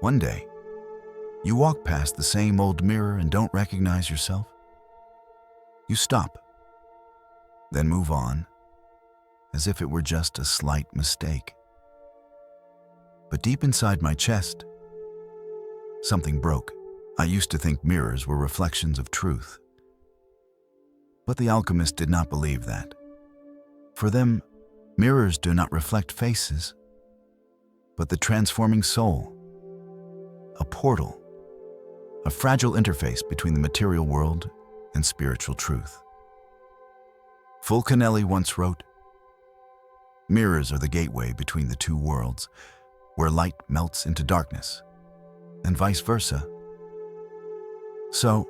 One day, you walk past the same old mirror and don't recognize yourself. You stop, then move on, as if it were just a slight mistake. But deep inside my chest, something broke. I used to think mirrors were reflections of truth. But the alchemist did not believe that. For them, mirrors do not reflect faces, but the transforming soul, a portal, a fragile interface between the material world and spiritual truth. Fulcanelli once wrote, "Mirrors are the gateway between the two worlds, where light melts into darkness, and vice versa." So,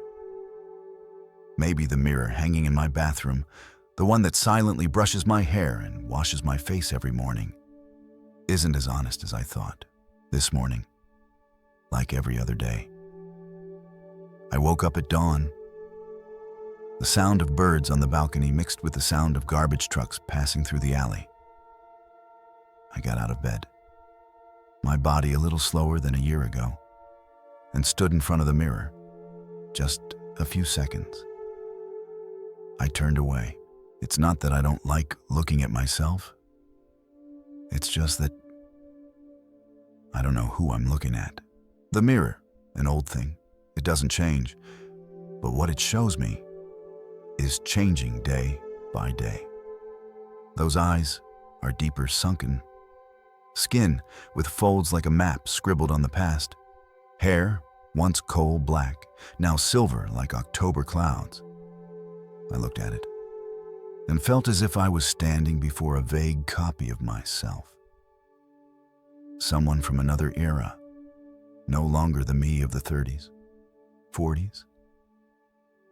maybe the mirror hanging in my bathroom, the one that silently brushes my hair and washes my face every morning, isn't as honest as I thought. This morning, like every other day, I woke up at dawn. The sound of birds on the balcony mixed with the sound of garbage trucks passing through the alley. I got out of bed, my body a little slower than a year ago, and stood in front of the mirror. Just a few seconds. I turned away. It's not that I don't like looking at myself. It's just that I don't know who I'm looking at. The mirror, an old thing, it doesn't change. But what it shows me is changing day by day. Those eyes are deeper sunken. Skin with folds like a map scribbled on the past. Hair, once coal black, now silver like October clouds. I looked at it and felt as if I was standing before a vague copy of myself. Someone from another era, no longer the me of the 30s, 40s,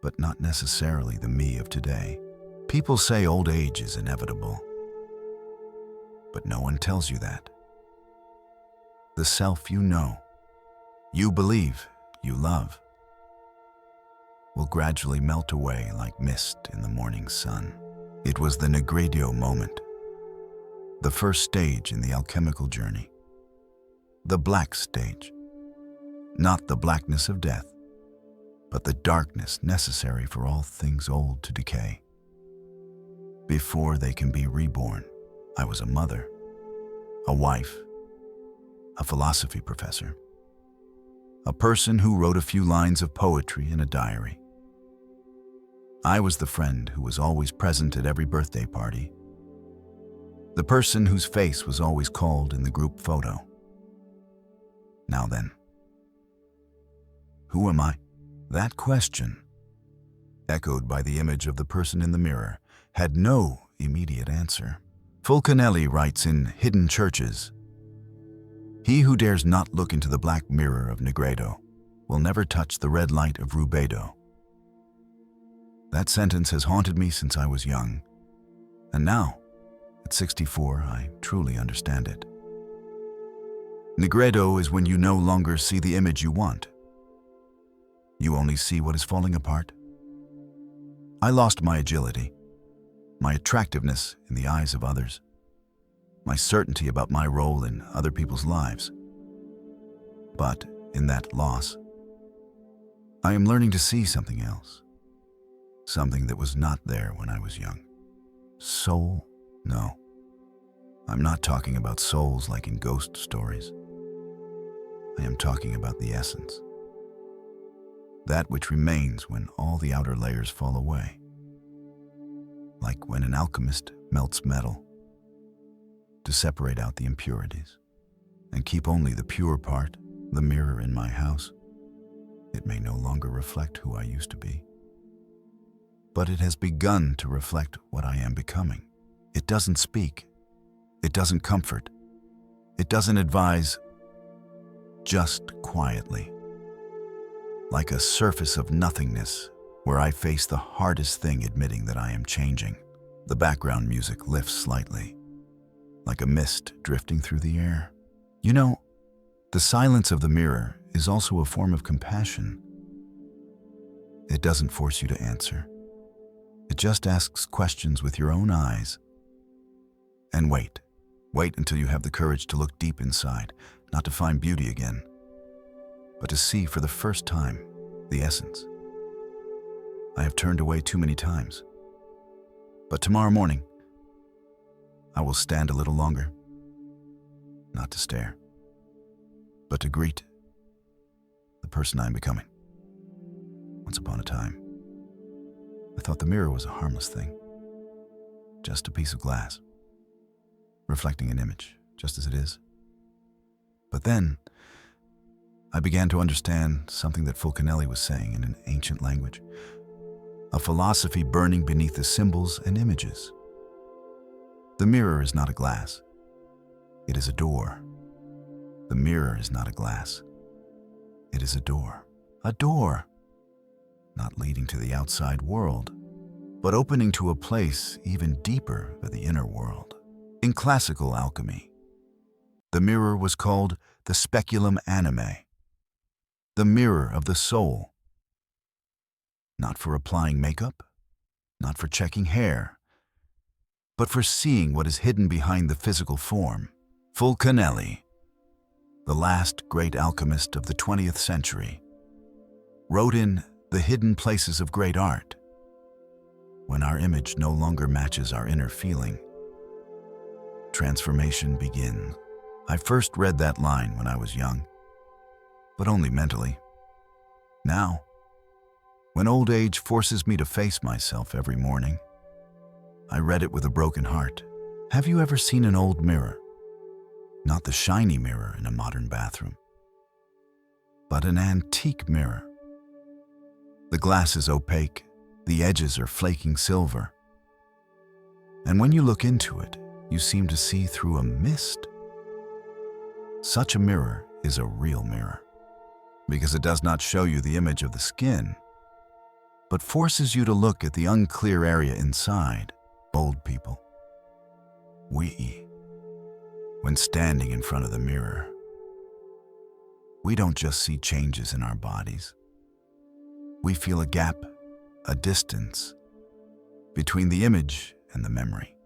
but not necessarily the me of today. People say old age is inevitable, but no one tells you that. The self you know, you believe, you love, will gradually melt away like mist in the morning sun. It was the Nigredo moment, the first stage in the alchemical journey. The black stage, not the blackness of death, but the darkness necessary for all things old to decay. Before they can be reborn, I was a mother, a wife, a philosophy professor, a person who wrote a few lines of poetry in a diary. I was the friend who was always present at every birthday party, the person whose face was always called in the group photo. Now then, who am I? That question, echoed by the image of the person in the mirror, had no immediate answer. Fulcanelli writes in Hidden Churches, "He who dares not look into the black mirror of Nigredo will never touch the red light of Rubedo." That sentence has haunted me since I was young, and now, at 64, I truly understand it. Nigredo is when you no longer see the image you want. You only see what is falling apart. I lost my agility, my attractiveness in the eyes of others, my certainty about my role in other people's lives. But in that loss, I am learning to see something else, something that was not there when I was young. Soul? No. I'm not talking about souls like in ghost stories. I am talking about the essence. That which remains when all the outer layers fall away. Like when an alchemist melts metal to separate out the impurities and keep only the pure part, the mirror in my house. It may no longer reflect who I used to be, but it has begun to reflect what I am becoming. It doesn't speak. It doesn't comfort. It doesn't advise, just quietly. Like a surface of nothingness where I face the hardest thing admitting that I am changing. The background music lifts slightly, like a mist drifting through the air. You know, the silence of the mirror is also a form of compassion. It doesn't force you to answer. It just asks questions with your own eyes. And wait until you have the courage to look deep inside, not to find beauty again, but to see for the first time the essence. I have turned away too many times. But tomorrow morning, I will stand a little longer, not to stare, but to greet the person I am becoming. Once upon a time, I thought the mirror was a harmless thing, just a piece of glass, reflecting an image, just as it is. But then, I began to understand something that Fulcanelli was saying in an ancient language, a philosophy burning beneath the symbols and images. The mirror is not a glass. It is a door. The mirror is not a glass. It is a door. A door, not leading to the outside world, but opening to a place even deeper than the inner world. In classical alchemy, the mirror was called the speculum animae, the mirror of the soul. Not for applying makeup, not for checking hair, but for seeing what is hidden behind the physical form. Fulcanelli, the last great alchemist of the 20th century, wrote in The Hidden Places of Great Art, when our image no longer matches our inner feeling, transformation begins. I first read that line when I was young, but only mentally. Now, when old age forces me to face myself every morning, I read it with a broken heart. Have you ever seen an old mirror? Not the shiny mirror in a modern bathroom, but an antique mirror. The glass is opaque, the edges are flaking silver, and when you look into it, you seem to see through a mist. Such a mirror is a real mirror, because it does not show you the image of the skin, but forces you to look at the unclear area inside. Old people, we, when standing in front of the mirror, we don't just see changes in our bodies. We feel a gap, a distance, between the image and the memory,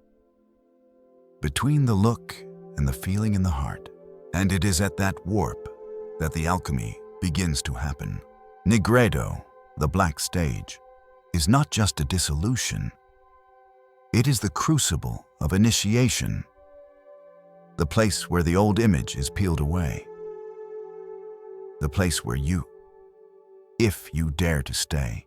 between the look and the feeling in the heart. And it is at that warp that the alchemy begins to happen. Nigredo, the black stage, is not just a dissolution. It is the crucible of initiation, the place where the old image is peeled away, the place where you, if you dare to stay,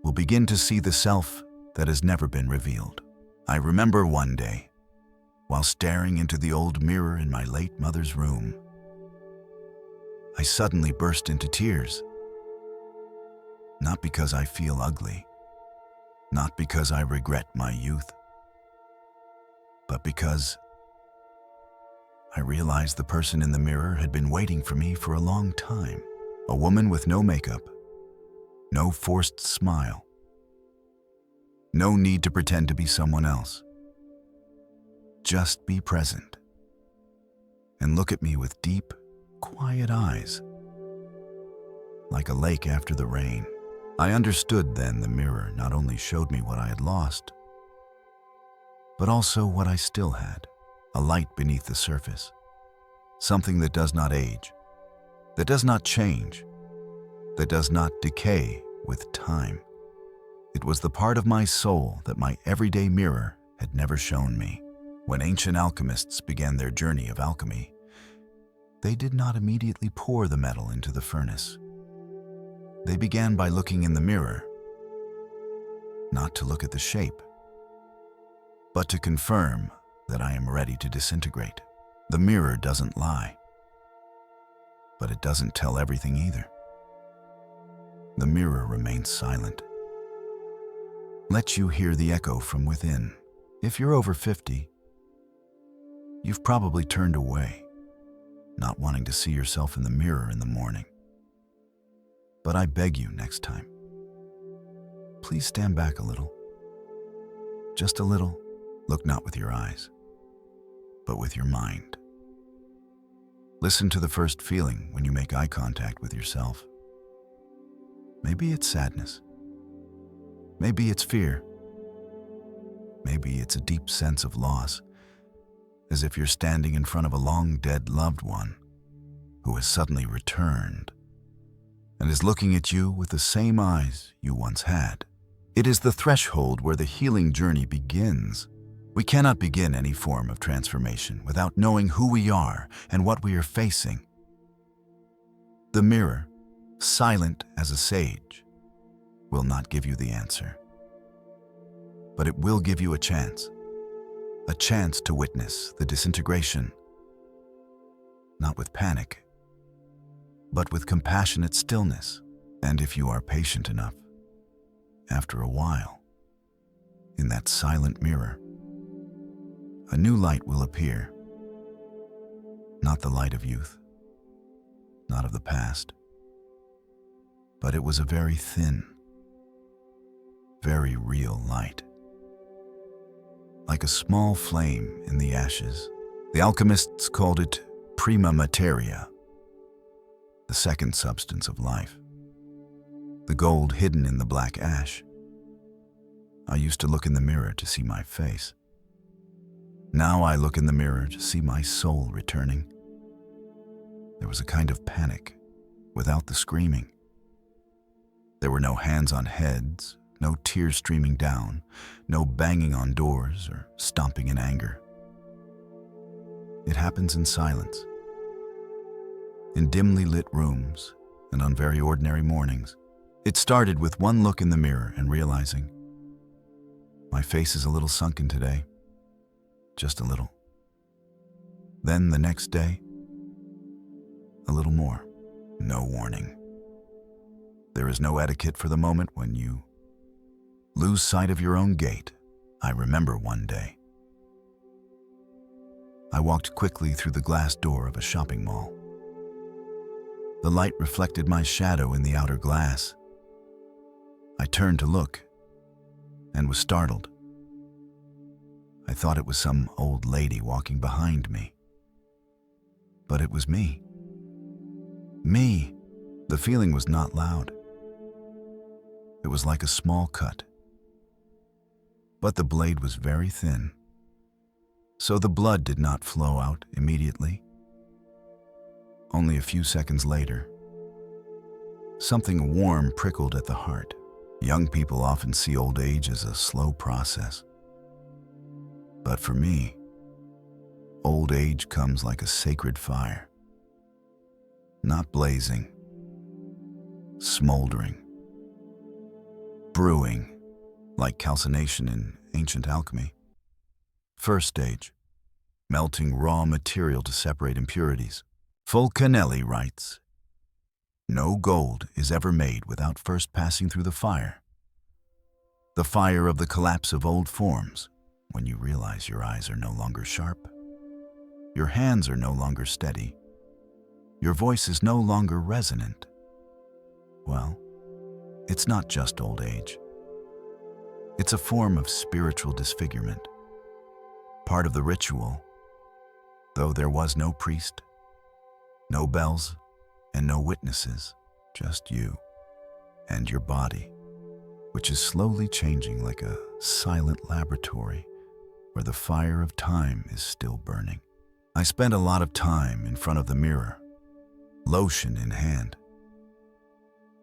will begin to see the self that has never been revealed. I remember one day, while staring into the old mirror in my late mother's room, I suddenly burst into tears. Not because I feel ugly, not because I regret my youth, but because I realized the person in the mirror had been waiting for me for a long time. A woman with no makeup, no forced smile, no need to pretend to be someone else. Just be present and look at me with deep, quiet eyes, like a lake after the rain. I understood then the mirror not only showed me what I had lost, but also what I still had, a light beneath the surface, something that does not age, that does not change, that does not decay with time. It was the part of my soul that my everyday mirror had never shown me. When ancient alchemists began their journey of alchemy, they did not immediately pour the metal into the furnace. They began by looking in the mirror, not to look at the shape, but to confirm that I am ready to disintegrate. The mirror doesn't lie, but it doesn't tell everything either. The mirror remains silent. Let you hear the echo from within. If you're over 50, you've probably turned away, not wanting to see yourself in the mirror in the morning. But I beg you next time, please stand back a little. Just a little. Look not with your eyes, but with your mind. Listen to the first feeling when you make eye contact with yourself. Maybe it's sadness. Maybe it's fear. Maybe it's a deep sense of loss, as if you're standing in front of a long-dead loved one who has suddenly returned and is looking at you with the same eyes you once had. It is the threshold where the healing journey begins. We cannot begin any form of transformation without knowing who we are and what we are facing. The mirror, silent as a sage, will not give you the answer. But it will give you a chance to witness the disintegration, not with panic, but with compassionate stillness. And if you are patient enough, after a while, in that silent mirror, a new light will appear. Not the light of youth, not of the past, but it was a very thin, very real light. Like a small flame in the ashes. The alchemists called it prima materia, the second substance of life. The gold hidden in the black ash. I used to look in the mirror to see my face. Now I look in the mirror to see my soul returning. There was a kind of panic without the screaming. There were no hands on heads, no tears streaming down, no banging on doors or stomping in anger. It happens in silence, in dimly lit rooms and on very ordinary mornings. It started with one look in the mirror and realizing, my face is a little sunken today, just a little. Then the next day, a little more. No warning. There is no etiquette for the moment when you lose sight of your own gait. I remember one day. I walked quickly through the glass door of a shopping mall. The light reflected my shadow in the outer glass. I turned to look and was startled. I thought it was some old lady walking behind me. But it was me. Me. The feeling was not loud. It was like a small cut. But the blade was very thin, so the blood did not flow out immediately. Only a few seconds later, something warm prickled at the heart. Young people often see old age as a slow process. But for me, old age comes like a sacred fire. Not blazing, smoldering, brewing, like calcination in ancient alchemy. First stage, melting raw material to separate impurities. Fulcanelli writes, "No gold is ever made without first passing through the fire. The fire of the collapse of old forms, when you realize your eyes are no longer sharp, your hands are no longer steady, your voice is no longer resonant. Well, it's not just old age. It's a form of spiritual disfigurement. Part of the ritual, though there was no priest, no bells, and no witnesses, just you and your body, which is slowly changing like a silent laboratory where the fire of time is still burning. I spent a lot of time in front of the mirror, lotion in hand.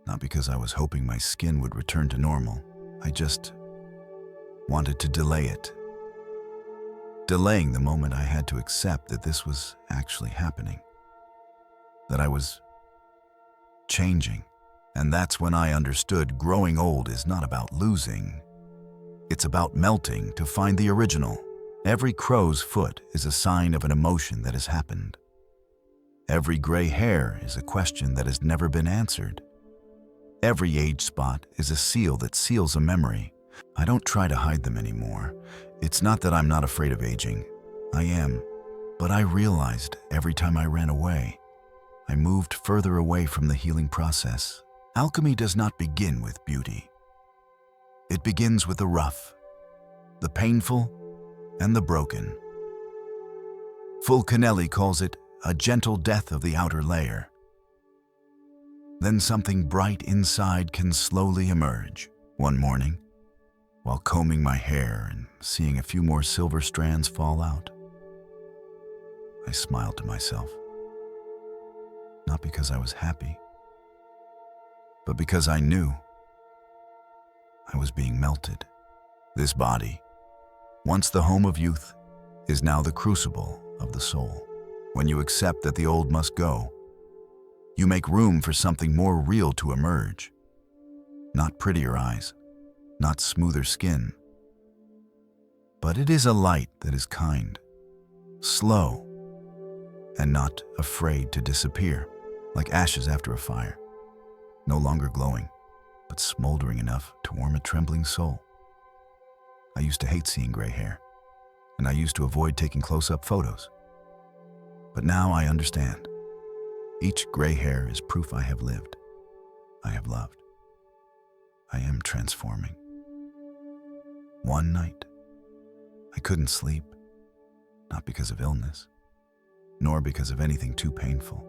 Not because I was hoping my skin would return to normal. I just wanted to delay it. Delaying the moment I had to accept that this was actually happening. That I was changing. And that's when I understood growing old is not about losing. It's about melting to find the original. Every crow's foot is a sign of an emotion that has happened. Every gray hair is a question that has never been answered. Every age spot is a seal that seals a memory. I don't try to hide them anymore. It's not that I'm not afraid of aging. I am. But I realized every time I ran away, I moved further away from the healing process. Alchemy does not begin with beauty. It begins with the rough, the painful, and the broken. Fulcanelli calls it a gentle death of the outer layer. Then something bright inside can slowly emerge. One morning, while combing my hair and seeing a few more silver strands fall out, I smiled to myself. not because I was happy, but because I knew I was being melted. This body, once the home of youth, is now the crucible of the soul. When you accept that the old must go, you make room for something more real to emerge. Not prettier eyes, not smoother skin, but it is a light that is kind, slow, and not afraid to disappear, like ashes after a fire, no longer glowing, but smoldering enough to warm a trembling soul. I used to hate seeing gray hair, and I used to avoid taking close-up photos. But now I understand. Each gray hair is proof I have lived. I have loved. I am transforming. One night, I couldn't sleep, not because of illness, nor because of anything too painful.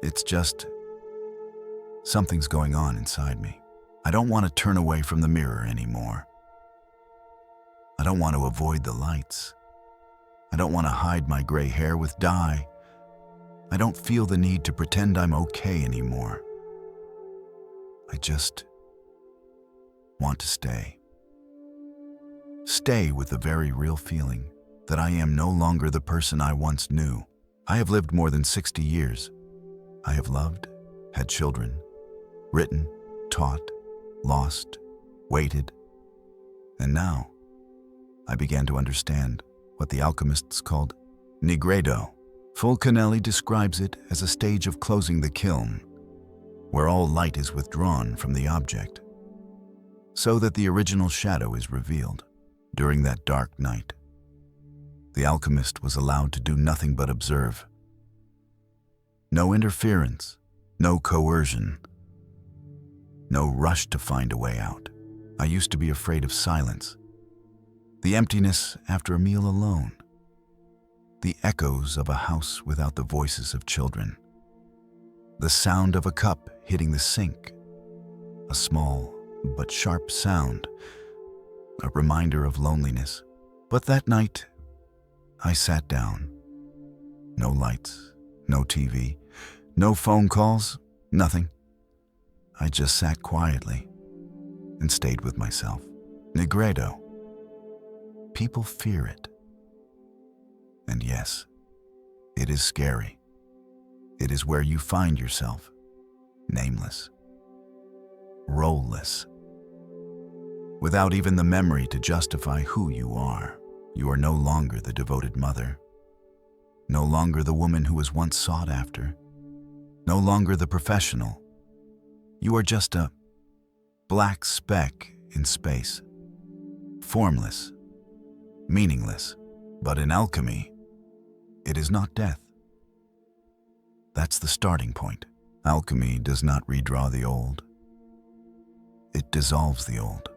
It's just something's going on inside me. I don't want to turn away from the mirror anymore. I don't want to avoid the lights. I don't want to hide my gray hair with dye. I don't feel the need to pretend I'm okay anymore. I just want to stay. Stay with the very real feeling that I am no longer the person I once knew. I have lived more than 60 years. I have loved, had children, written, taught, lost, waited, and now I began to understand what the alchemists called Nigredo. Fulcanelli describes it as a stage of closing the kiln, where all light is withdrawn from the object, so that the original shadow is revealed. During that dark night, the alchemist was allowed to do nothing but observe. No interference, no coercion, no rush to find a way out. I used to be afraid of silence, the emptiness after a meal alone, the echoes of a house without the voices of children, the sound of a cup hitting the sink, a small but sharp sound, a reminder of loneliness. But that night, I sat down. No lights, no TV, no phone calls, nothing. I just sat quietly and stayed with myself. Nigredo. People fear it. And yes, it is scary. It is where you find yourself, nameless, role-less, without even the memory to justify who you are. You are no longer the devoted mother, no longer the woman who was once sought after, no longer the professional. You are just a black speck in space, formless, meaningless. But in alchemy, it is not death. That's the starting point. Alchemy does not redraw the old. It dissolves the old.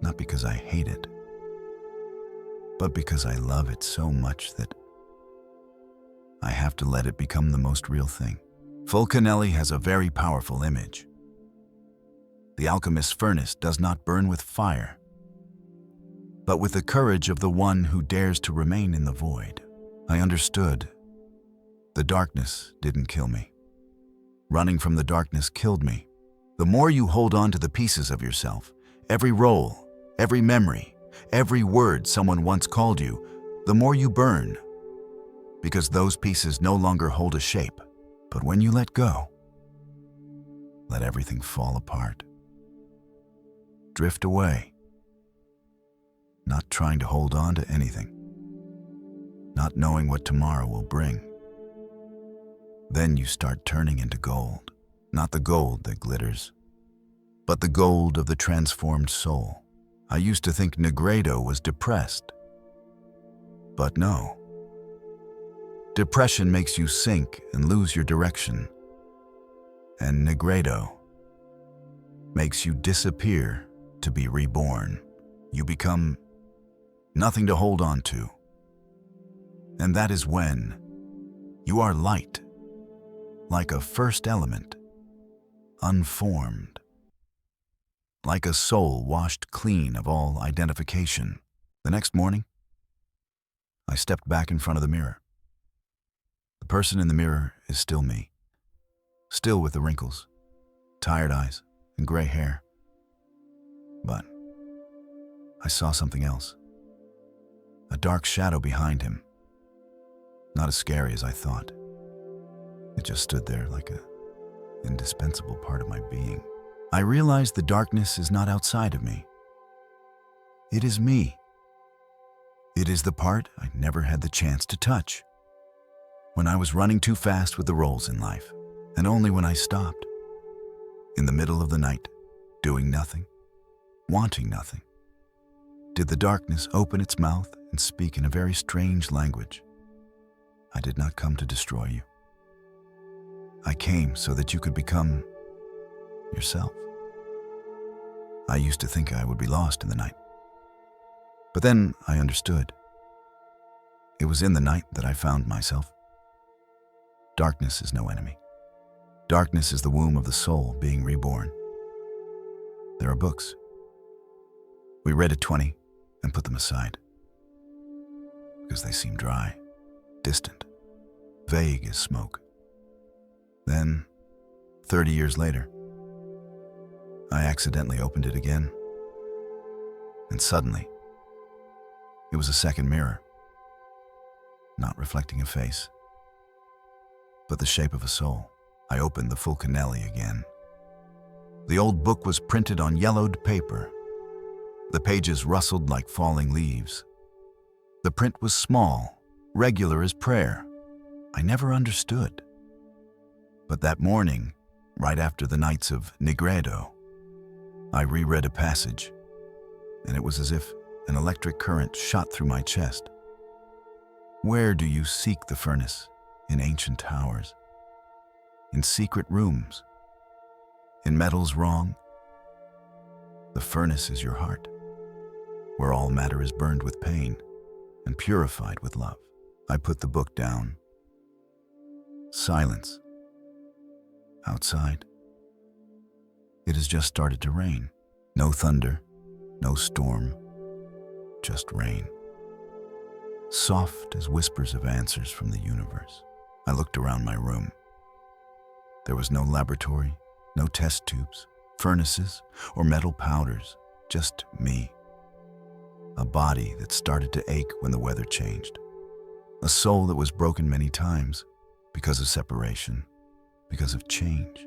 Not because I hate it, but because I love it so much that I have to let it become the most real thing. Fulcanelli has a very powerful image. The alchemist's furnace does not burn with fire, but with the courage of the one who dares to remain in the void. I understood. The darkness didn't kill me. Running from the darkness killed me. The more you hold on to the pieces of yourself, every role, every memory, every word someone once called you, the more you burn, because those pieces no longer hold a shape. But when you let go, let everything fall apart. Drift away, not trying to hold on to anything, not knowing what tomorrow will bring. Then you start turning into gold, not the gold that glitters, but the gold of the transformed soul. I used to think Nigredo was depressed, but no. Depression makes you sink and lose your direction, and Nigredo makes you disappear to be reborn. You become nothing to hold on to, and that is when you are light, like a first element, unformed, like a soul washed clean of all identification. The next morning, I stepped back in front of the mirror. The person in the mirror is still me, still with the wrinkles, tired eyes, and gray hair. But I saw something else. A dark shadow behind him. Not as scary as I thought. It just stood there like an indispensable part of my being. I realized the darkness is not outside of me. It is me. It is the part I never had the chance to touch. When I was running too fast with the roles in life, and only when I stopped, in the middle of the night, doing nothing, wanting nothing, did the darkness open its mouth and speak in a very strange language. I did not come to destroy you. I came so that you could become yourself. I used to think I would be lost in the night. But then I understood. It was in the night that I found myself. Darkness is no enemy. Darkness is the womb of the soul being reborn. There are books. We read at 20 and put them aside because they seem dry, distant, vague as smoke. Then, 30 years later, I accidentally opened it again. And suddenly, it was a second mirror, not reflecting a face, but the shape of a soul. I opened the Fulcanelli again. The old book was printed on yellowed paper. The pages rustled like falling leaves. The print was small, regular as prayer. I never understood. But that morning, right after the nights of Nigredo, I reread a passage, and it was as if an electric current shot through my chest. Where do you seek the furnace? In ancient towers, in secret rooms, in metals wrong? The furnace is your heart, where all matter is burned with pain and purified with love. I put the book down. Silence. Outside, it has just started to rain. No thunder, no storm, just rain. Soft as whispers of answers from the universe. I looked around my room. There was no laboratory, no test tubes, furnaces, or metal powders, just me. A body that started to ache when the weather changed. A soul that was broken many times because of separation, because of change,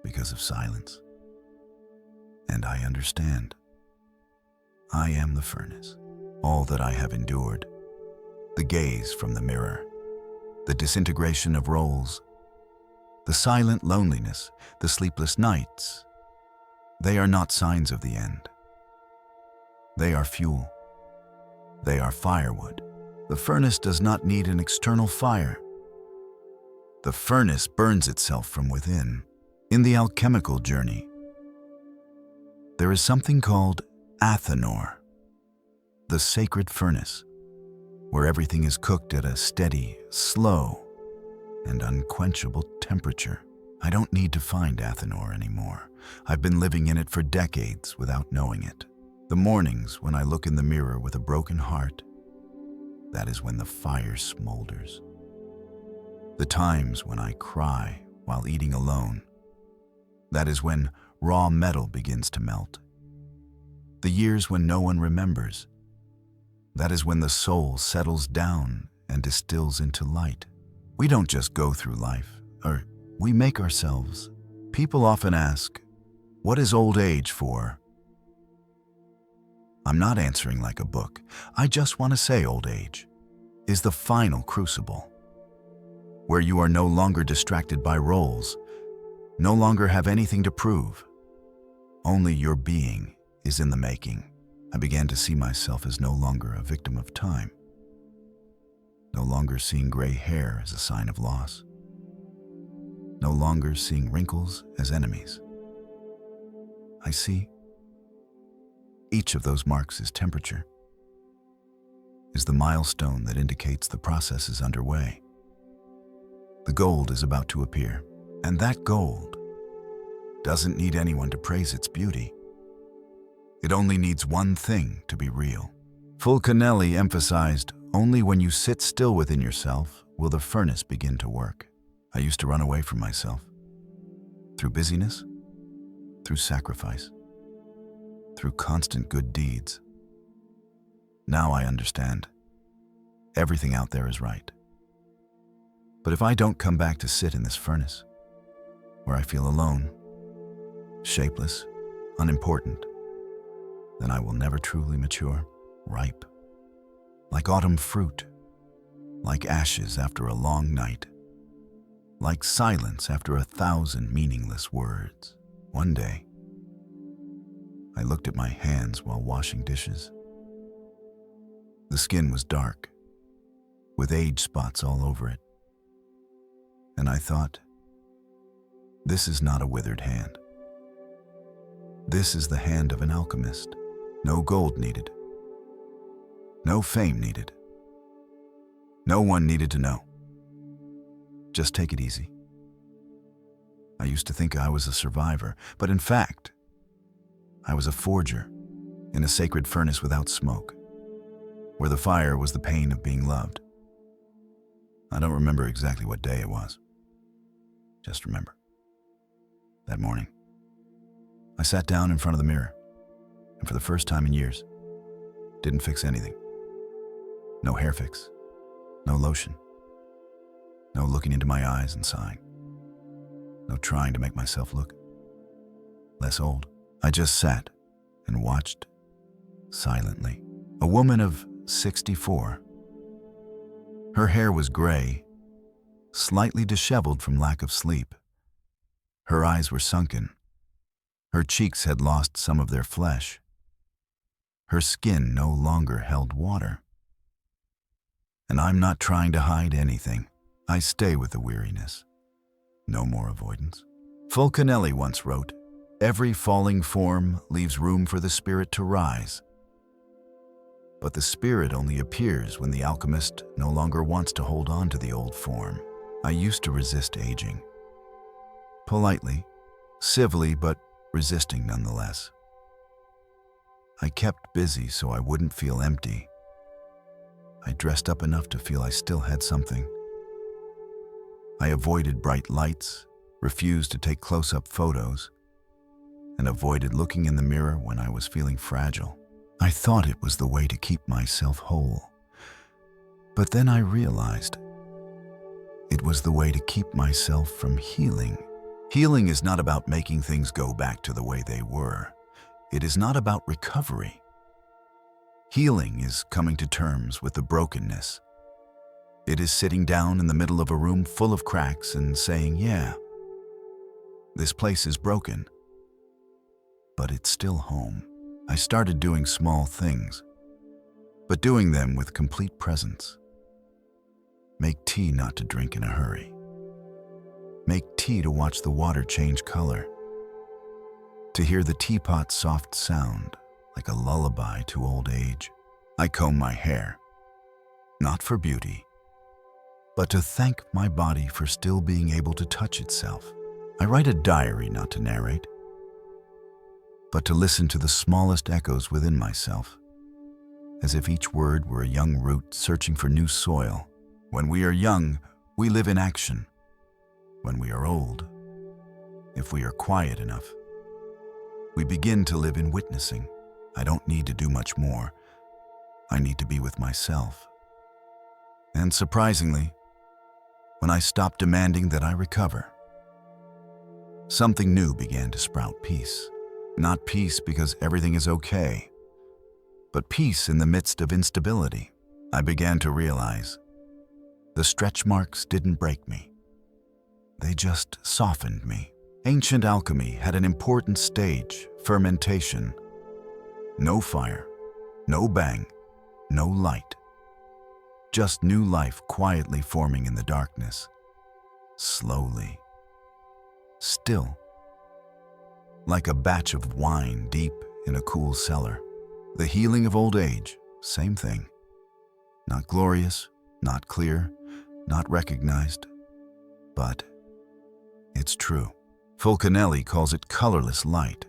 because of silence. And I understand. I am the furnace. All that I have endured. The gaze from the mirror. The disintegration of roles. The silent loneliness, the sleepless nights. They are not signs of the end. They are fuel. They are firewood. The furnace does not need an external fire. The furnace burns itself from within. In the alchemical journey, there is something called Athenor, the sacred furnace, where everything is cooked at a steady, slow, and unquenchable temperature. I don't need to find Athenor anymore. I've been living in it for decades without knowing it. The mornings when I look in the mirror with a broken heart, that is when the fire smolders. The times when I cry while eating alone, that is when raw metal begins to melt. The years when no one remembers, that is when the soul settles down and distills into light. We don't just go through life, or we make ourselves. People often ask, what is old age for? I'm not answering like a book. I just want to say old age is the final crucible, where you are no longer distracted by roles, no longer have anything to prove. Only your being is in the making. I began to see myself as no longer a victim of time, no longer seeing gray hair as a sign of loss, no longer seeing wrinkles as enemies. I see each of those marks is temperature, is the milestone that indicates the process is underway. The gold is about to appear, and that gold doesn't need anyone to praise its beauty. It only needs one thing to be real. Fulcanelli emphasized, only when you sit still within yourself will the furnace begin to work. I used to run away from myself. Through busyness, through sacrifice, through constant good deeds. Now I understand. Everything out there is right. But if I don't come back to sit in this furnace, where I feel alone, shapeless, unimportant, then I will never truly mature, ripe, like autumn fruit, like ashes after a long night, like silence after 1,000 meaningless words. One day, I looked at my hands while washing dishes. The skin was dark, with age spots all over it. And I thought, this is not a withered hand. This is the hand of an alchemist. No gold needed. No fame needed. No one needed to know. Just take it easy. I used to think I was a survivor, but in fact, I was a forger in a sacred furnace without smoke, where the fire was the pain of being loved. I don't remember exactly what day it was. Just remember, that morning, I sat down in front of the mirror, and for the first time in years, didn't fix anything. No hair fix, no lotion, no looking into my eyes and sighing, no trying to make myself look less old. I just sat and watched silently. A woman of 64. Her hair was gray, slightly disheveled from lack of sleep. Her eyes were sunken. Her cheeks had lost some of their flesh. Her skin no longer held water. And I'm not trying to hide anything. I stay with the weariness. No more avoidance. Fulcanelli once wrote, "Every falling form leaves room for the spirit to rise." But the spirit only appears when the alchemist no longer wants to hold on to the old form. I used to resist aging. Politely, civilly, but resisting nonetheless. I kept busy so I wouldn't feel empty. I dressed up enough to feel I still had something. I avoided bright lights, refused to take close-up photos, and avoided looking in the mirror when I was feeling fragile. I thought it was the way to keep myself whole. But then I realized it was the way to keep myself from healing. Healing is not about making things go back to the way they were. It is not about recovery. Healing is coming to terms with the brokenness. It is sitting down in the middle of a room full of cracks and saying, yeah, this place is broken, but it's still home. I started doing small things, but doing them with complete presence. Make tea not to drink in a hurry. Make tea to watch the water change color. To hear the teapot's soft sound like a lullaby to old age. I comb my hair, not for beauty, but to thank my body for still being able to touch itself. I write a diary not to narrate, but to listen to the smallest echoes within myself, as if each word were a young root searching for new soil. When we are young, we live in action. When we are old, if we are quiet enough, we begin to live in witnessing. I don't need to do much more. I need to be with myself. And surprisingly, when I stopped demanding that I recover, something new began to sprout peace. Not peace because everything is okay, but peace in the midst of instability. I began to realize the stretch marks didn't break me. They just softened me. Ancient alchemy had an important stage, fermentation. No fire, no bang, no light. Just new life quietly forming in the darkness. Slowly. Still. Like a batch of wine deep in a cool cellar. The healing of old age, same thing. Not glorious, not clear, not recognized, but it's true. Fulcanelli calls it colorless light.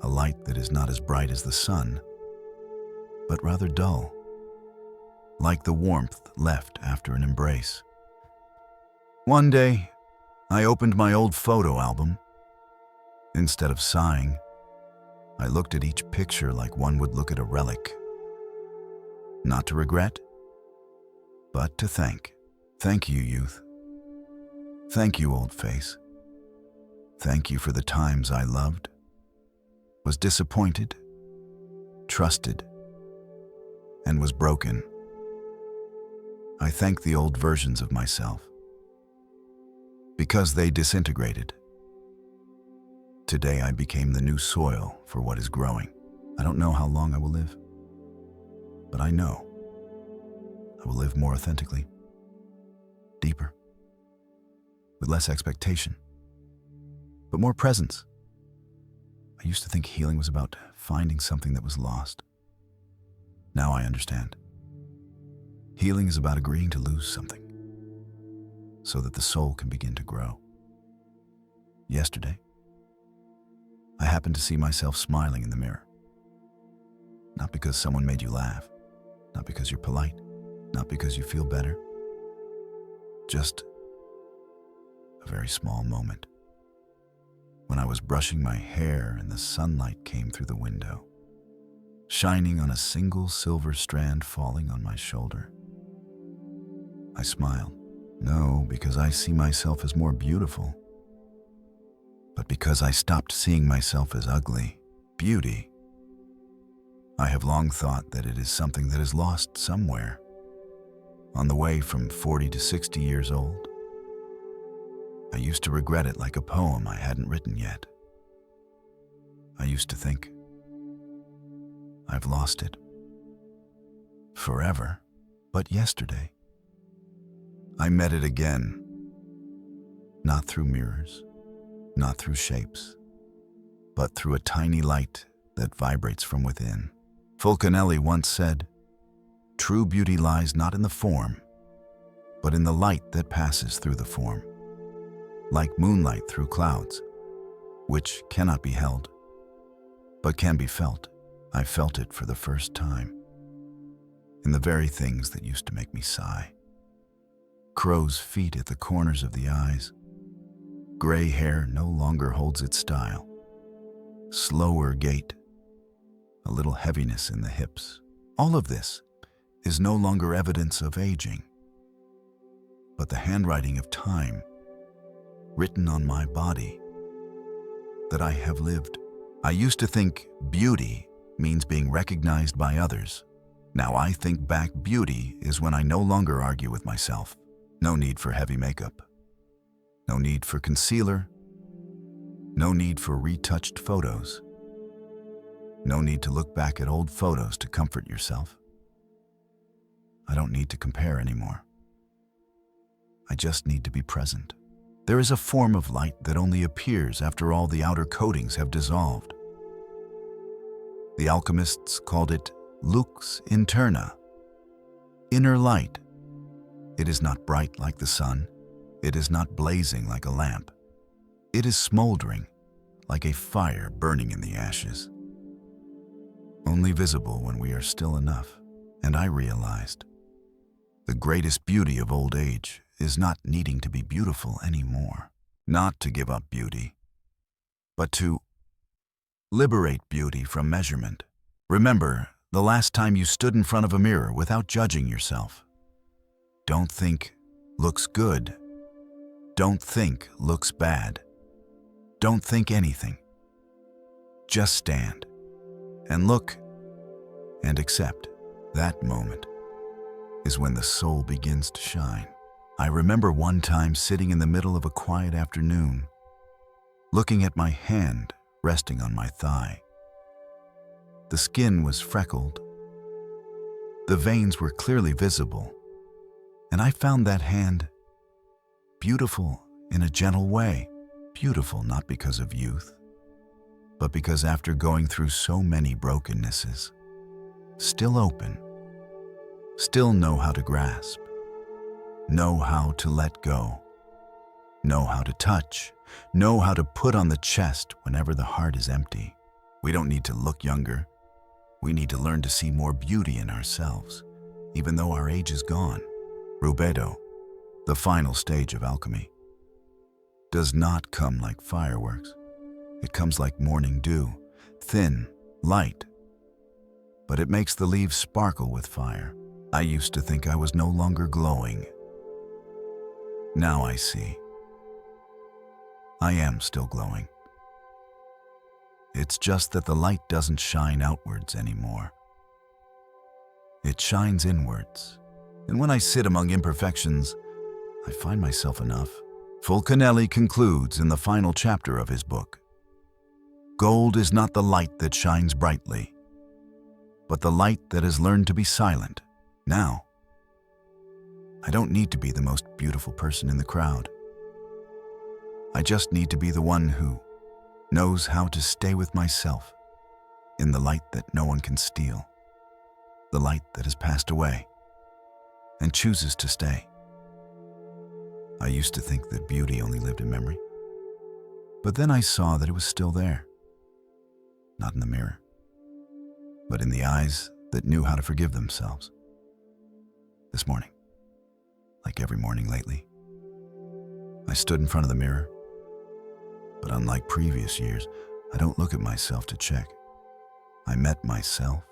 A light that is not as bright as the sun, but rather dull. like the warmth left after an embrace. One day, I opened my old photo album. Instead of sighing, I looked at each picture like one would look at a relic. Not to regret, but to thank. Thank you, youth. Thank you, old face. Thank you for the times I loved, was disappointed, trusted, and was broken. I thank the old versions of myself because they disintegrated. Today I became the new soil for what is growing. I don't know how long I will live, but I know I will live more authentically, deeper, with less expectation, but more presence. I used to think healing was about finding something that was lost. Now I understand. Healing is about agreeing to lose something so that the soul can begin to grow. Yesterday, I happened to see myself smiling in the mirror. Not because someone made you laugh, not because you're polite, not because you feel better. Just a very small moment. When I was brushing my hair and the sunlight came through the window, shining on a single silver strand falling on my shoulder. I smiled. No, because I see myself as more beautiful, but because I stopped seeing myself as ugly. Beauty, I have long thought that it is something that is lost somewhere, on the way from 40 to 60 years old. I used to regret it like a poem I hadn't written yet. I used to think, I've lost it forever. But yesterday, I met it again, not through mirrors, not through shapes, but through a tiny light that vibrates from within. Fulcanelli once said, "True beauty lies not in the form, but in the light that passes through the form, like moonlight through clouds, which cannot be held, but can be felt." I felt it for the first time, in the very things that used to make me sigh. Crow's feet at the corners of the eyes. Gray hair no longer holds its style. Slower gait. A little heaviness in the hips. All of this is no longer evidence of aging, but the handwriting of time written on my body that I have lived. I used to think beauty means being recognized by others. Now I think back beauty is when I no longer argue with myself. No need for heavy makeup. No need for concealer. No need for retouched photos. No need to look back at old photos to comfort yourself. I don't need to compare anymore. I just need to be present. There is a form of light that only appears after all the outer coatings have dissolved. The alchemists called it lux interna, inner light. It is not bright like the sun. It is not blazing like a lamp. It is smoldering like a fire burning in the ashes. Only visible when we are still enough. And I realized the greatest beauty of old age is not needing to be beautiful anymore. Not to give up beauty, but to liberate beauty from measurement. Remember the last time you stood in front of a mirror without judging yourself. Don't think looks good. Don't think looks bad. Don't think anything. Just stand and look and accept. That moment is when the soul begins to shine. I remember one time sitting in the middle of a quiet afternoon, looking at my hand resting on my thigh. The skin was freckled. The veins were clearly visible, and I found that hand beautiful in a gentle way. Beautiful not because of youth, but because after going through so many brokennesses, still open, still know how to grasp, know how to let go, know how to touch, know how to put on the chest whenever the heart is empty. We don't need to look younger. We need to learn to see more beauty in ourselves, even though our age is gone. Rubedo, the final stage of alchemy, does not come like fireworks. It comes like morning dew, thin, light, but it makes the leaves sparkle with fire. I used to think I was no longer glowing. Now I see. I am still glowing. It's just that the light doesn't shine outwards anymore. It shines inwards. And when I sit among imperfections, I find myself enough. Fulcanelli concludes in the final chapter of his book, "Gold is not the light that shines brightly, but the light that has learned to be silent." Now, I don't need to be the most beautiful person in the crowd. I just need to be the one who knows how to stay with myself in the light that no one can steal, the light that has passed away and chooses to stay. I used to think that beauty only lived in memory, but then I saw that it was still there, not in the mirror, but in the eyes that knew how to forgive themselves. This morning, like every morning lately, I stood in front of the mirror, but unlike previous years, I don't look at myself to check. I met myself.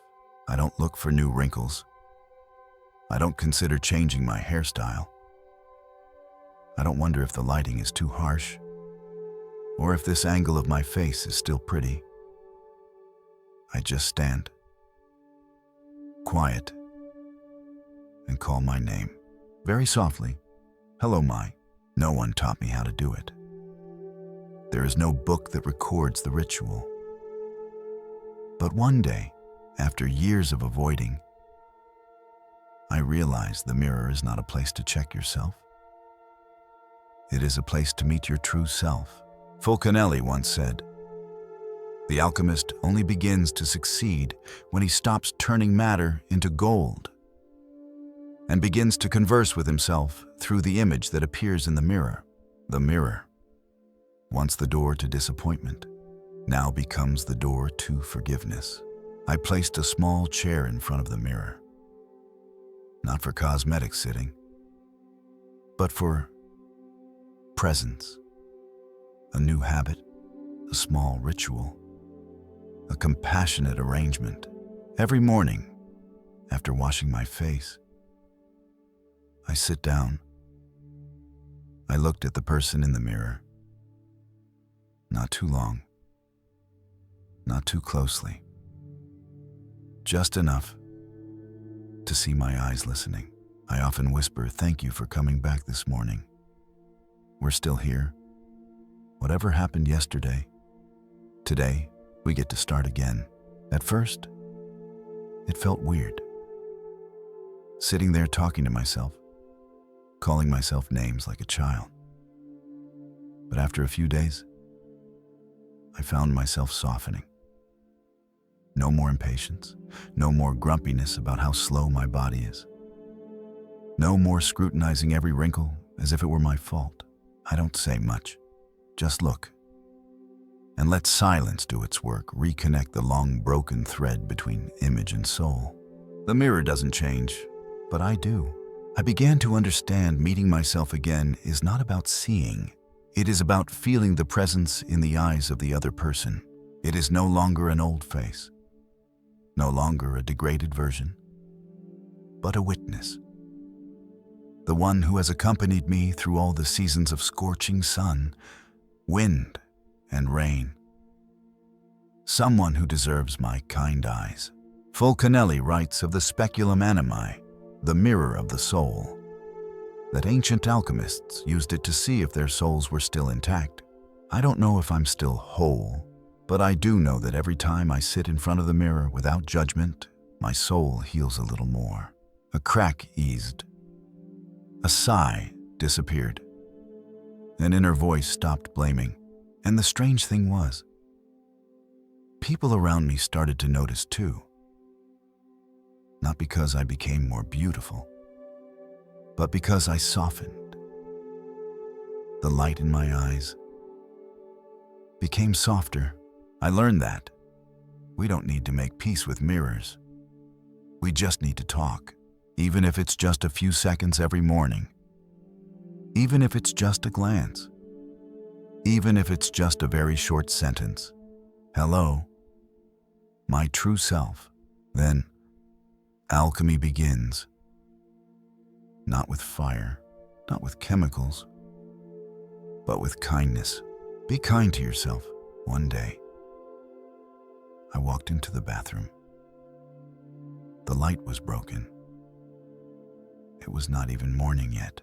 I don't look for new wrinkles. I don't consider changing my hairstyle. I don't wonder if the lighting is too harsh, or if this angle of my face is still pretty. I just stand, quiet, and call my name, very softly. Hello, my. No one taught me how to do it. There is no book that records the ritual. But one day, after years of avoiding, I realized the mirror is not a place to check yourself. It is a place to meet your true self. Fulcanelli once said, "The alchemist only begins to succeed when he stops turning matter into gold and begins to converse with himself through the image that appears in the mirror." The mirror, once the door to disappointment, now becomes the door to forgiveness. I placed a small chair in front of the mirror, not for cosmetic sitting, but for presence, a new habit, a small ritual, a compassionate arrangement. Every morning, after washing my face, I sit down. I looked at the person in the mirror. Not too long, not too closely, just enough to see my eyes listening. I often whisper, "Thank you for coming back this morning. We're still here. Whatever happened yesterday, today we get to start again." At first, it felt weird, sitting there talking to myself, calling myself names like a child. But after a few days, I found myself softening. No more impatience, no more grumpiness about how slow my body is. No more scrutinizing every wrinkle as if it were my fault. I don't say much, just look. And let silence do its work, reconnect the long broken thread between image and soul. The mirror doesn't change, but I do. I began to understand meeting myself again is not about seeing. It is about feeling the presence in the eyes of the other person. It is no longer an old face, no longer a degraded version, but a witness. The one who has accompanied me through all the seasons of scorching sun, wind, and rain. Someone who deserves my kind eyes. Fulcanelli writes of the speculum animi, the mirror of the soul, that ancient alchemists used it to see if their souls were still intact. I don't know if I'm still whole, but I do know that every time I sit in front of the mirror without judgment, my soul heals a little more. A crack eased. A sigh disappeared. An inner voice stopped blaming. And the strange thing was, people around me started to notice too. Not because I became more beautiful, but because I softened. The light in my eyes became softer. I learned that we don't need to make peace with mirrors. We just need to talk. even if it's just a few seconds every morning, even if it's just a glance, even if it's just a very short sentence. Hello, my true self. Then alchemy begins. Not with fire, not with chemicals, but with kindness. Be kind to yourself. One day, I walked into the bathroom. The light was broken. It was not even morning yet.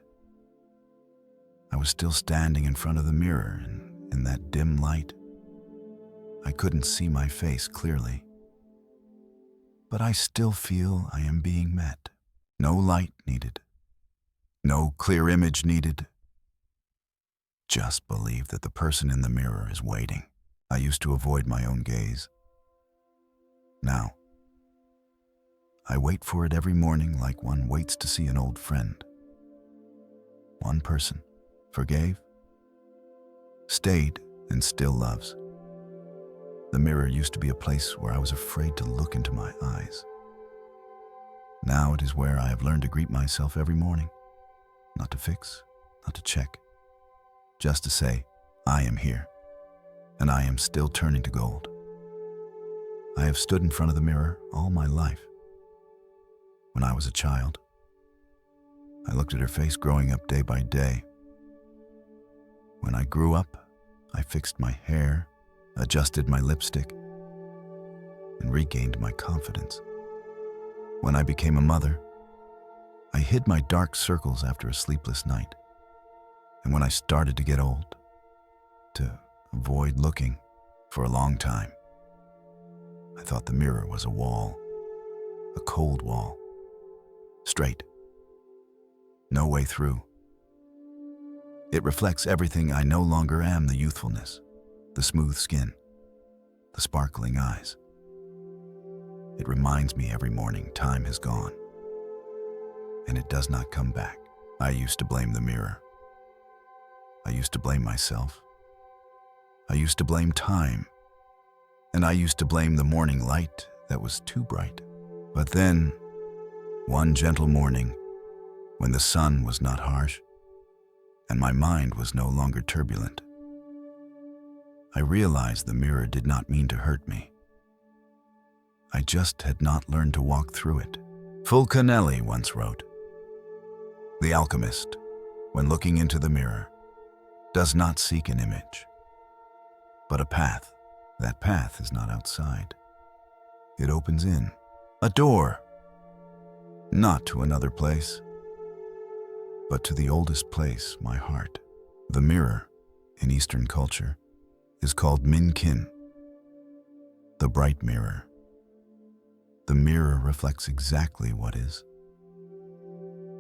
I was still standing in front of the mirror, and in that dim light, I couldn't see my face clearly. But I still feel I am being met. No light needed. No clear image needed. Just believe that the person in the mirror is waiting. I used to avoid my own gaze. Now, I wait for it every morning like one waits to see an old friend. One person forgave, stayed, and still loves. The mirror used to be a place where I was afraid to look into my eyes. Now it is where I have learned to greet myself every morning. Not to fix, not to check. Just to say, I am here, and I am still turning to gold. I have stood in front of the mirror all my life. When I was a child, I looked at her face growing up day by day. When I grew up, I fixed my hair, adjusted my lipstick, and regained my confidence. When I became a mother, I hid my dark circles after a sleepless night. And when I started to get old, to avoid looking for a long time, I thought the mirror was a wall, a cold wall, straight, no way through. It reflects everything I no longer am: the youthfulness, the smooth skin, the sparkling eyes. It reminds me every morning time has gone, and it does not come back. I used to blame the mirror. I used to blame myself. I used to blame time. And I used to blame the morning light that was too bright. But then, one gentle morning, when the sun was not harsh, and my mind was no longer turbulent, I realized the mirror did not mean to hurt me. I just had not learned to walk through it. Fulcanelli once wrote, "The alchemist, when looking into the mirror, does not seek an image, but a path. That path is not outside. It opens in, a door, not to another place, but to the oldest place, my heart." The mirror, in Eastern culture, is called Min-kin, the bright mirror. The mirror reflects exactly what is.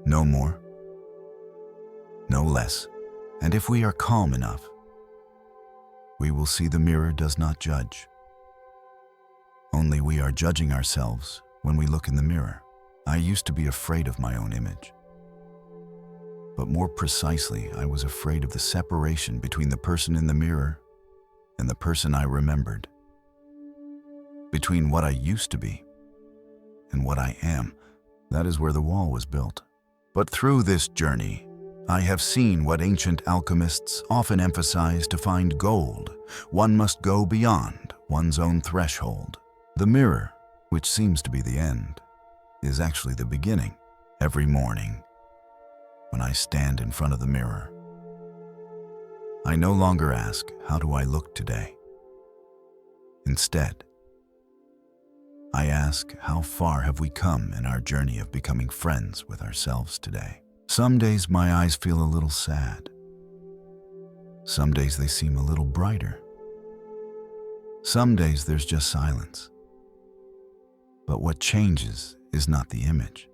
No more, no less. And if we are calm enough, we will see the mirror does not judge. Only we are judging ourselves when we look in the mirror. I used to be afraid of my own image. But more precisely, I was afraid of the separation between the person in the mirror and the person I remembered. Between what I used to be and what I am. That is where the wall was built. But through this journey, I have seen what ancient alchemists often emphasize: to find gold, one must go beyond one's own threshold. The mirror, which seems to be the end, is actually the beginning. Every morning, when I stand in front of the mirror, I no longer ask, how do I look today? Instead, I ask, how far have we come in our journey of becoming friends with ourselves today? Some days my eyes feel a little sad. Some days they seem a little brighter. Some days there's just silence. But what changes is not the image,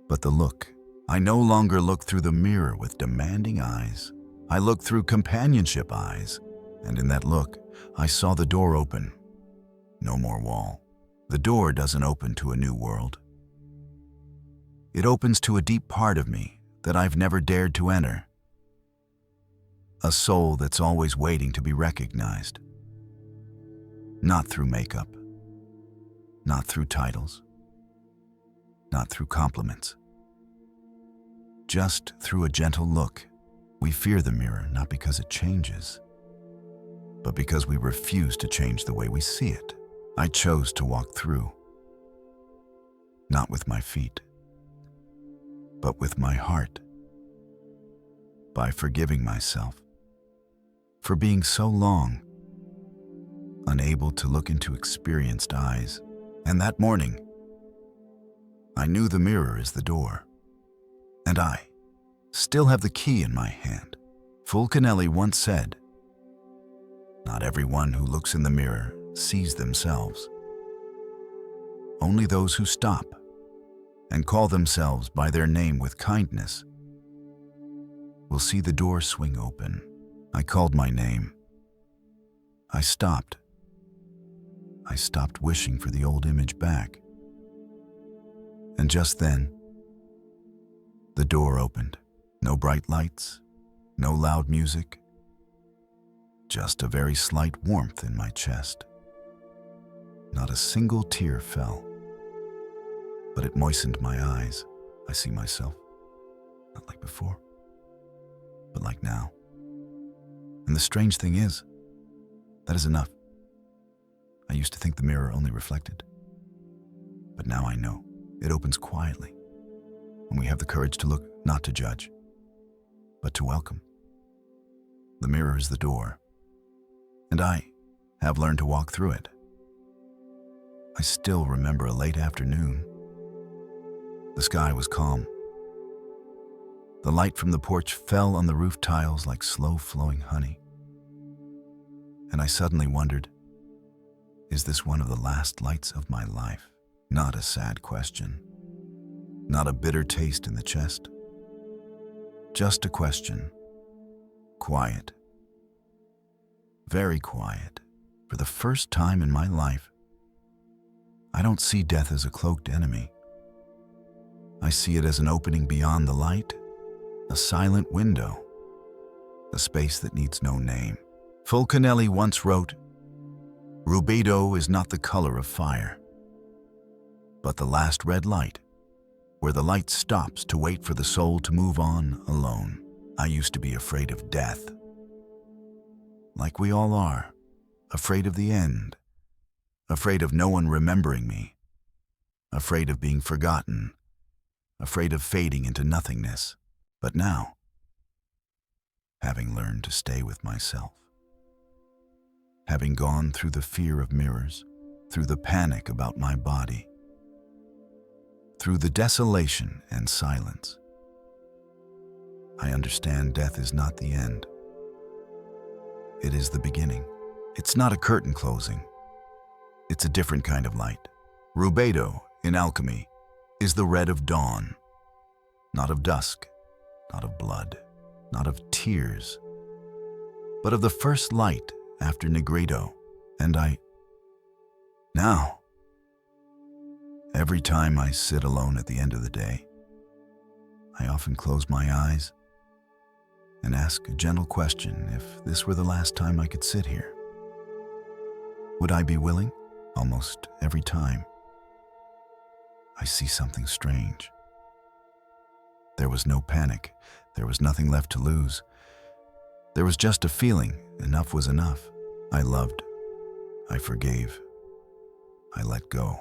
but the look. I no longer look through the mirror with demanding eyes. I look through companionship eyes, and in that look, I saw the door open. No more wall. The door doesn't open to a new world. It opens to a deep part of me that I've never dared to enter. A soul that's always waiting to be recognized. Not through makeup, not through titles, not through compliments. Just through a gentle look. We fear the mirror not because it changes, but because we refuse to change the way we see it. I chose to walk through, not with my feet, but with my heart, by forgiving myself for being so long unable to look into experienced eyes. And that morning, I knew the mirror is the door, and I still have the key in my hand. Fulcanelli once said, "Not everyone who looks in the mirror sees themselves. Only those who stop and call themselves by their name with kindness will see the door swing open." I called my name. I stopped. I stopped wishing for the old image back. And just then, the door opened. No bright lights, no loud music, just a very slight warmth in my chest. Not a single tear fell, but it moistened my eyes. I see myself, not like before, but like now. And the strange thing is, that is enough. I used to think the mirror only reflected, but now I know it opens quietly when we have the courage to look, not to judge, but to welcome. The mirror is the door, and I have learned to walk through it. I still remember a late afternoon. The sky was calm. The light from the porch fell on the roof tiles like slow-flowing honey. And I suddenly wondered, is this one of the last lights of my life? Not a sad question. Not a bitter taste in the chest. Just a question. Quiet. Very quiet. For the first time in my life, I don't see death as a cloaked enemy. I see it as an opening beyond the light, a silent window, a space that needs no name. Fulcanelli once wrote, "Rubedo is not the color of fire, but the last red light, where the light stops to wait for the soul to move on alone." I used to be afraid of death, like we all are, afraid of the end, afraid of no one remembering me, afraid of being forgotten, afraid of fading into nothingness. But now, having learned to stay with myself, having gone through the fear of mirrors, through the panic about my body, through the desolation and silence, I understand death is not the end. It is the beginning. It's not a curtain closing. It's a different kind of light. Rubedo, in Alchemy, is the red of dawn, not of dusk, not of blood, not of tears, but of the first light after Nigredo. And now, every time I sit alone at the end of the day, I often close my eyes and ask a gentle question. If this were the last time I could sit here, would I be willing? Almost every time, I see something strange. There was no panic. There was nothing left to lose. There was just a feeling. Enough was enough. I loved. I forgave. I let go.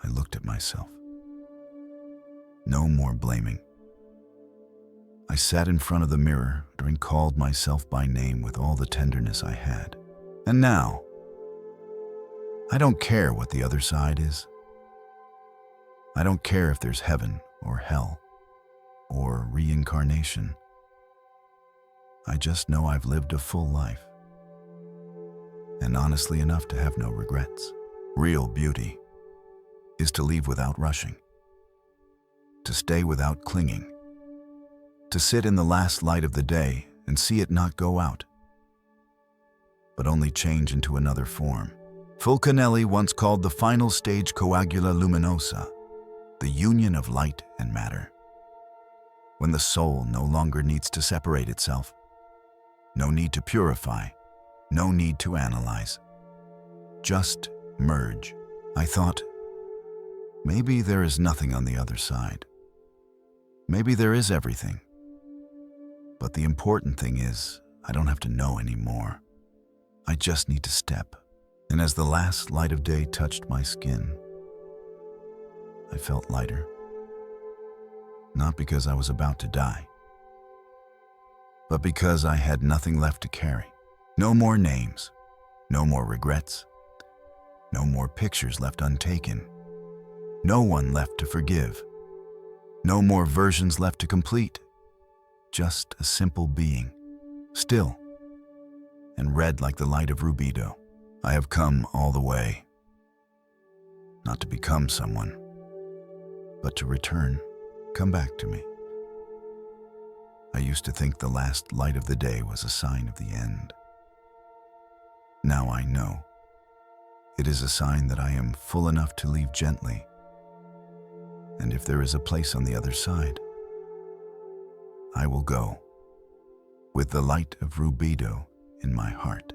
I looked at myself. No more blaming. I sat in front of the mirror and called myself by name with all the tenderness I had. And now, I don't care what the other side is. I don't care if there's heaven or hell or reincarnation. I just know I've lived a full life, and honestly enough to have no regrets. Real beauty is to leave without rushing, to stay without clinging, to sit in the last light of the day and see it not go out, but only change into another form. Fulcanelli once called the final stage coagula luminosa, the union of light and matter, when the soul no longer needs to separate itself, no need to purify, no need to analyze, just merge. I thought, Maybe there is nothing on the other side. Maybe there is everything. But the important thing is, I don't have to know anymore. I just need to step. And as the last light of day touched my skin, I felt lighter. Not because I was about to die, but because I had nothing left to carry. No more names, no more regrets, no more pictures left untaken, no one left to forgive, no more versions left to complete. Just a simple being, still, and red like the light of Rubedo. I have come all the way, not to become someone, but to return, come back to me. I used to think the last light of the day was a sign of the end. Now I know. It is a sign that I am full enough to leave gently, and if there is a place on the other side, I will go, with the light of Rubedo in my heart.